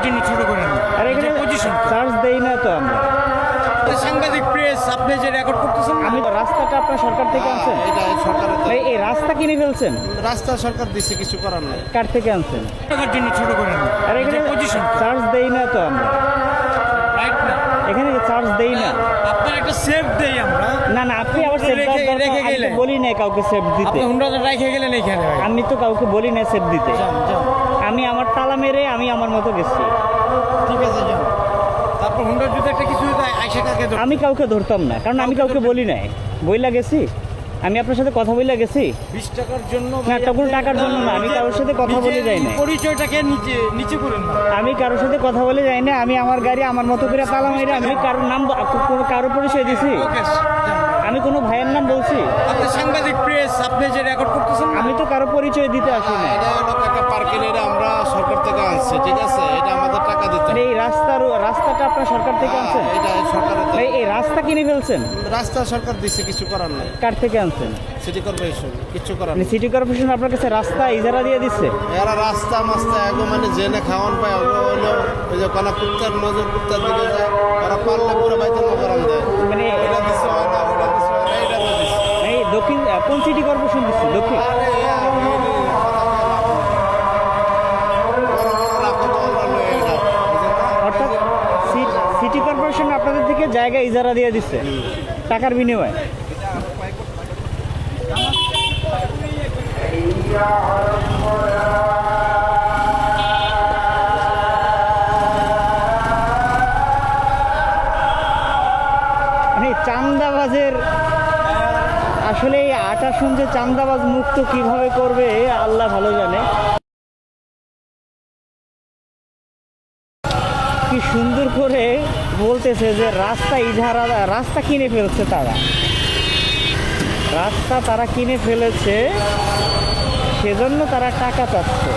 জন্য ছোট করেন না। আর এখানে পজিশন চার্জ দেই না তো আমরা। সাংবাদিক প্রেস আপনি যে রেকর্ড করতেছেন না? আমি রাস্তাটা আপনার সরকার থেকে আনছেন? এটা সরকারের এই রাস্তা কিনে ফেলছেন? রাস্তা সরকার দিচ্ছে, কিছু করার নাই। কার থেকে আনছেন? টাকার জন্য ছোট করেন না। আর এখানে পজিশন চার্জ দেই না তো আমরা। রাইট না। এখানে চার্জ দেই না। আপনার একটা সেফ দেই আমরা। না না, আপনি আবার সেফ রেখে গেলে। বলি নাই কাউকে সেফ দিতে। আপনি হুন্ডা রেখে গেলেন এখানে ভাই। আমি তো কাউকে বলি না সেফ দিতে। যান যান, আমি আমার তালা মেরে আমি আমার মতো গেছি। ঠিক আছে যান। তারপর হুন্ডার যদি একটা কিছু আইসা কাকে ধর। আমি কাউকে ধরতাম না, কারণ আমি কাউকে বলি নাই। বইলা গেছি, আমি আপনার সাথে কথা বইলা গেছি। 20 টাকার জন্য না, কোনো টাকার জন্য না, আমি কারোর সাথে কথা বলে যাই না। পরিচয়টাকে নিচে নিচে করেন না। আমি কারোর সাথে কথা বলে যাই না। আমি আমার গাড়ি আমার মতো করে তালা মেরে আমি কারোর নাম কোনো কারো পরিচয় দিছি? ওকে যান। আমি কোনো ভাইয়ের নাম বলছি? আপনি সাংবাদিক প্রেস আপনি যে রেকর্ড করতেছেন না? আমি তো কারো পরিচয় দিতে আসি না। এটা হলো একটা পার্কিং, এটা আমরা সরকার থেকে আনছি, ঠিক আছে? এটা আমাদের টাকা দিতে আর এই রাস্তাটা আপনার সরকার থেকে আনছেন? এটা সরকারের এই রাস্তা কিনে ফেলছেন? রাস্তা সরকার দিচ্ছে, কিছু করার নাই। কার থেকে আনছেন? সিটি কর্পোরেশন কিছু করার মানে নাই। সিটি কর্পোরেশন আপনার কাছে রাস্তা ইজারা দিয়ে দিচ্ছে? এরা রাস্তা মাস্তা এগো মানে জেনে খাওয়ান পায়, ওগুলো হলো ওই যে কোনো কুত্তার নজর কুত্তার দিকে যায়, ওরা পারলে পুরো বাইতে মকরাম দেয়। মানে এটা দিচ্ছে হয় না, ওটা দিচ্ছে হয় না, এটা তো দিচ্ছে। এই দক্ষিণ কোন সিটি কর্পোরেশন দিচ্ছে? দক্ষিণ? আরে বড় বড় রাখো তো অন্য লয়ে এটা, বুঝেন না? অর্থাৎ সিটি কর্পোরেশন আপনাদের থেকে জায়গা ইজারা দিয়ে দিচ্ছে টাকার বিনিময়ে? মানে চান্দাবাজের আসলে এই আটা শুনছে চান্দাবাজ মুক্ত কিভাবে করবে আল্লাহ ভালো জানে। কি সুন্দর করে বলতেছে যে রাস্তা কিনে ফেলছে তারা। রাস্তা তারা কিনে ফেলেছে, সেজন্য তারা টাকা চাচ্ছে।